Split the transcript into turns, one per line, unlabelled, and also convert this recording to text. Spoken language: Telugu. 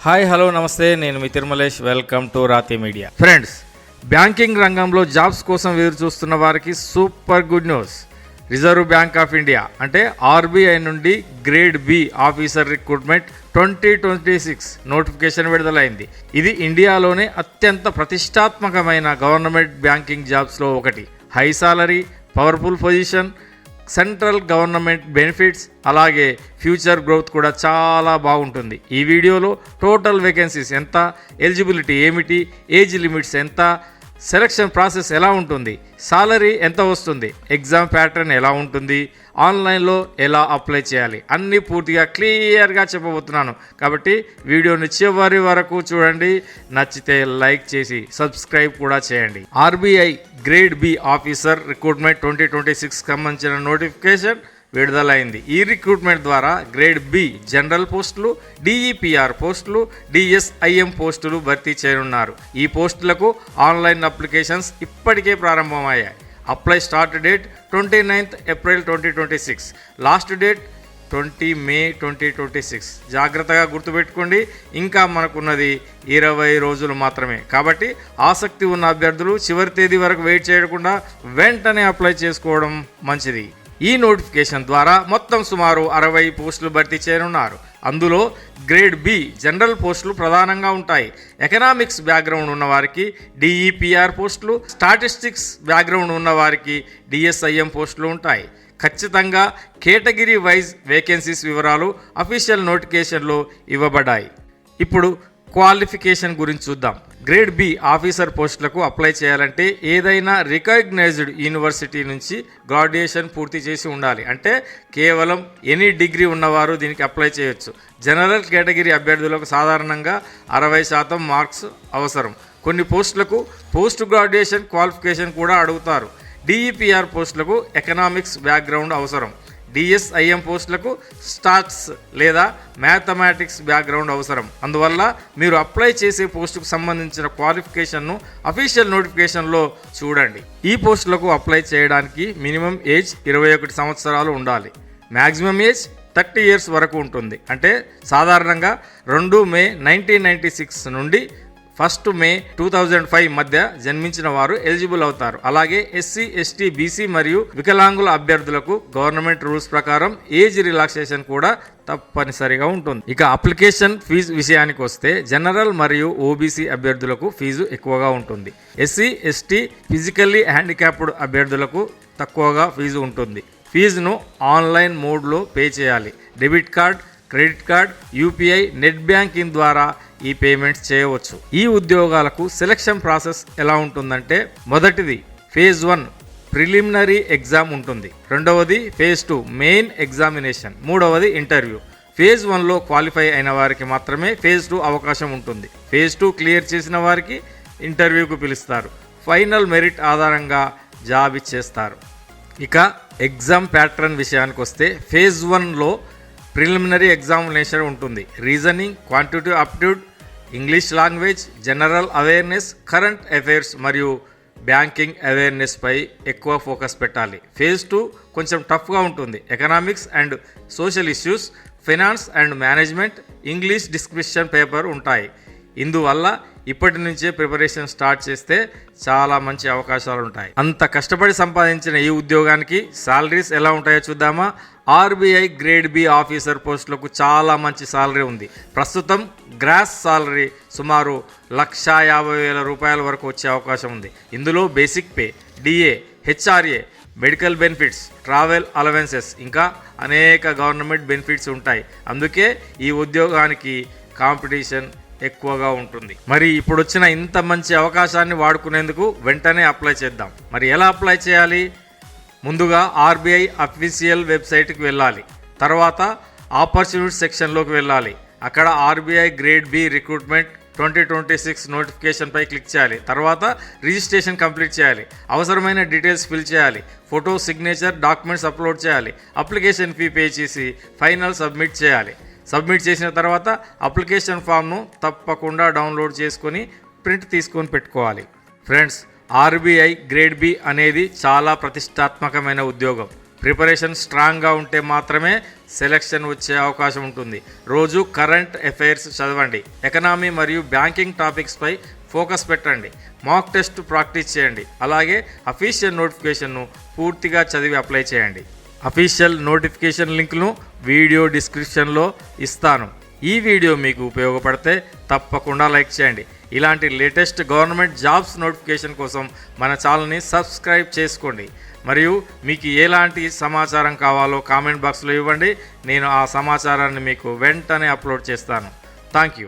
హాయ్ హలో నమస్తే, నేను మీ Tirumalesh. Welcome to Rathi media. Friends, banking రంగంలో జాబ్స్ కోసం ఎదురు చూస్తున్న వారికి super good news. Reserve bank of India అంటే ఆర్బీఐ నుండి grade B officer recruitment 2026 notification విడుదలైంది. ఇది ఇండియాలోనే అత్యంత ప్రతిష్టాత్మకమైన గవర్నమెంట్ బ్యాంకింగ్ జాబ్స్లో ఒకటి. High salary, powerful position, central government benefits, అలాగే ఫ్యూచర్ గ్రోత్ కూడా చాలా బాగుంటుంది. ఈ వీడియోలో టోటల్ వేకెన్సీస్ ఎంత, ఎలిజిబిలిటీ ఏమిటి, ఏజ్ లిమిట్స్ ఎంత, సెలక్షన్ ప్రాసెస్ ఎలా ఉంటుంది, సాలరీ ఎంత వస్తుంది, ఎగ్జామ్ ప్యాటర్న్ ఎలా ఉంటుంది, ఆన్లైన్లో ఎలా అప్లై చేయాలి, అన్నీ పూర్తిగా క్లియర్గా చెప్పబోతున్నాను. కాబట్టి వీడియోని చివరి వరకు చూడండి. నచ్చితే లైక్ చేసి సబ్స్క్రైబ్ కూడా చేయండి. RBI grade B officer recruitment 2026 సంబంధించిన నోటిఫికేషన్ విడుదలైంది. ఈ రిక్రూట్మెంట్ ద్వారా గ్రేడ్ బి జనరల్ పోస్టులు, డిఈపిఆర్ పోస్టులు, డిఎస్ఐఎం పోస్టులు భర్తీ చేయనున్నారు. ఈ పోస్టులకు ఆన్లైన్ అప్లికేషన్స్ ఇప్పటికే ప్రారంభమయ్యాయి. Apply start date 29th April 2026, last date 20 May 2026. జాగ్రత్తగా గుర్తుపెట్టుకోండి, ఇంకా మనకున్నది 20 రోజులు మాత్రమే. కాబట్టి ఆసక్తి ఉన్న అభ్యర్థులు చివరి తేదీ వరకు వెయిట్ చేయకుండా వెంటనే అప్లై చేసుకోవడం మంచిది. ఈ నోటిఫికేషన్ ద్వారా మొత్తం సుమారు 60 పోస్టులు భర్తీ చేయనున్నారు. అందులో గ్రేడ్ బి జనరల్ పోస్టులు ప్రధానంగా ఉంటాయి. ఎకనామిక్స్ బ్యాక్గ్రౌండ్ ఉన్నవారికి డిఈపిఆర్ పోస్టులు, స్టాటిస్టిక్స్ బ్యాక్గ్రౌండ్ ఉన్నవారికి డిఎస్ఐఎం పోస్టులు ఉంటాయి. ఖచ్చితంగా కేటగిరీ వైజ్ వేకెన్సీస్ వివరాలు అఫీషియల్ నోటిఫికేషన్లో ఇవ్వబడ్డాయి. ఇప్పుడు క్వాలిఫికేషన్ గురించి చూద్దాం. గ్రేడ్ బి ఆఫీసర్ పోస్టులకు అప్లై చేయాలంటే ఏదైనా రికగ్నైజ్డ్ యూనివర్సిటీ నుంచి గ్రాడ్యుయేషన్ పూర్తి చేసి ఉండాలి. అంటే కేవలం ఎనీ డిగ్రీ ఉన్నవారు దీనికి అప్లై చేయొచ్చు. జనరల్ కేటగిరీ అభ్యర్థులకు సాధారణంగా 60% మార్క్స్ అవసరం. కొన్ని పోస్టులకు పోస్ట్ గ్రాడ్యుయేషన్ క్వాలిఫికేషన్ కూడా అడుగుతారు. డిఈపిఆర్ పోస్టులకు ఎకనామిక్స్ బ్యాక్గ్రౌండ్ అవసరం. డిఎస్ఐఎం పోస్టులకు స్టాట్స్ లేదా మ్యాథమెటిక్స్ బ్యాక్గ్రౌండ్ అవసరం. అందువల్ల మీరు అప్లై చేసే పోస్టుకు సంబంధించిన క్వాలిఫికేషన్ను అఫీషియల్ నోటిఫికేషన్లో చూడండి. ఈ పోస్టులకు అప్లై చేయడానికి మినిమం ఏజ్ 21 సంవత్సరాలు ఉండాలి. మ్యాక్సిమం ఏజ్ 30 years వరకు ఉంటుంది. అంటే సాధారణంగా 2 May 1996 నుండి 1 May 2005 మధ్య జన్మించిన వారు ఎలిజిబుల్ అవుతారు. అలాగే ఎస్సీ, ఎస్టీ, బీసీ మరియు వికలాంగుల అభ్యర్థులకు గవర్నమెంట్ రూల్స్ ప్రకారం ఏజ్ రిలాక్సేషన్ కూడా తప్పనిసరిగా ఉంటుంది. ఇక అప్లికేషన్ ఫీజు విషయానికి వస్తే జనరల్ మరియు ఓబీసీ అభ్యర్థులకు ఫీజు ఎక్కువగా ఉంటుంది. ఎస్సీ, ఎస్టీ, ఫిజికల్లీ హ్యాండిక్యాప్డ్ అభ్యర్థులకు తక్కువగా ఫీజు ఉంటుంది. ఫీజును ఆన్లైన్ మోడ్లో పే చేయాలి. Debit card, credit card, UPI, net banking ద్వారా ఈ పేమెంట్స్ చేయవచ్చు. ఈ ఉద్యోగాలకు సెలక్షన్ ప్రాసెస్ ఎలా ఉంటుందంటే, మొదటిది ఫేజ్ 1 ప్రిలిమినరీ ఎగ్జామ్ ఉంటుంది. రెండవది ఫేజ్ 2 మెయిన్ ఎగ్జామినేషన్. మూడవది ఇంటర్వ్యూ. ఫేజ్ 1లో క్వాలిఫై అయిన వారికి మాత్రమే ఫేజ్ 2 అవకాశం ఉంటుంది. ఫేజ్ 2 క్లియర్ చేసిన వారికి ఇంటర్వ్యూకు పిలుస్తారు. ఫైనల్ మెరిట్ ఆధారంగా జాబ్ ఇచ్చేస్తారు. ఇక ఎగ్జామ్ ప్యాటర్న్ విషయానికి వస్తే ఫేజ్ 1లో ప్రిలిమినరీ ఎగ్జామినేషన్ ఉంటుంది. Reasoning, quantitative aptitude, English language, general awareness, current affairs మరియు బ్యాంకింగ్ అవేర్నెస్ పై ఎక్కువ ఫోకస్ పెట్టాలి. ఫేజ్ 2 కొంచెం టఫ్గా ఉంటుంది. Economics and social issues, finance and management, English description paper ఉంటాయి. ఇందువల్ల ఇప్పటి నుంచే ప్రిపరేషన్ స్టార్ట్ చేస్తే చాలా మంచి అవకాశాలు ఉంటాయి. అంత కష్టపడి సంపాదించిన ఈ ఉద్యోగానికి సాలరీస్ ఎలా ఉంటాయో చూద్దామా. ఆర్బీఐ గ్రేడ్ బి ఆఫీసర్ పోస్టులకు చాలా మంచి సాలరీ ఉంది. ప్రస్తుతం గ్రాస్ సాలరీ సుమారు 1,50,000 రూపాయల వరకు వచ్చే అవకాశం ఉంది. ఇందులో basic pay, DA, HRA, medical benefits, travel allowances, ఇంకా అనేక గవర్నమెంట్ బెనిఫిట్స్ ఉంటాయి. అందుకే ఈ ఉద్యోగానికి కాంపిటీషన్ ఎక్కువగా ఉంటుంది. మరి ఇప్పుడు వచ్చిన ఇంత మంచి అవకాశాన్ని వాడుకునేందుకు వెంటనే అప్లై చేద్దాం. మరి ఎలా అప్లై చేయాలి? ముందుగా ఆర్బీఐ అఫీషియల్ వెబ్సైట్కి వెళ్ళాలి. తర్వాత ఆపర్చునిటీస్ సెక్షన్లోకి వెళ్ళాలి. అక్కడ RBI grade B recruitment 2026 notification పై క్లిక్ చేయాలి. తర్వాత రిజిస్ట్రేషన్ కంప్లీట్ చేయాలి. అవసరమైన డీటెయిల్స్ ఫిల్ చేయాలి. ఫోటో, సిగ్నేచర్, డాక్యుమెంట్స్ అప్లోడ్ చేయాలి. అప్లికేషన్ ఫీ పే చేసి ఫైనల్ సబ్మిట్ చేయాలి. సబ్మిట్ చేసిన తర్వాత అప్లికేషన్ ఫామ్ను తప్పకుండా డౌన్లోడ్ చేసుకొని ప్రింట్ తీసుకొని పెట్టుకోవాలి. ఫ్రెండ్స్, ఆర్బీఐ గ్రేడ్ బి అనేది చాలా ప్రతిష్టాత్మకమైన ఉద్యోగం. ప్రిపరేషన్ స్ట్రాంగ్గా ఉంటే మాత్రమే సెలెక్షన్ వచ్చే అవకాశం ఉంటుంది. రోజు కరెంట్ అఫైర్స్ చదవండి. ఎకనామీ మరియు బ్యాంకింగ్ టాపిక్స్పై ఫోకస్ పెట్టండి. మాక్ టెస్ట్ ప్రాక్టీస్ చేయండి. అలాగే అఫీషియల్ నోటిఫికేషన్ను పూర్తిగా చదివి అప్లై చేయండి. అఫీషియల్ నోటిఫికేషన్ లింక్ను వీడియో డిస్క్రిప్షన్లో ఇస్తాను. ఈ వీడియో మీకు ఉపయోగపడితే తప్పకుండా లైక్ చేయండి. ఇలాంటి లేటెస్ట్ గవర్నమెంట్ జాబ్స్ నోటిఫికేషన్ కోసం మన ఛానల్ని సబ్స్క్రైబ్ చేసుకోండి. మరియు మీకు ఎలాంటి సమాచారం కావాలో కామెంట్ బాక్స్లో ఇవ్వండి. నేను ఆ సమాచారాన్ని మీకు వెంటనే అప్లోడ్ చేస్తాను. Thank you.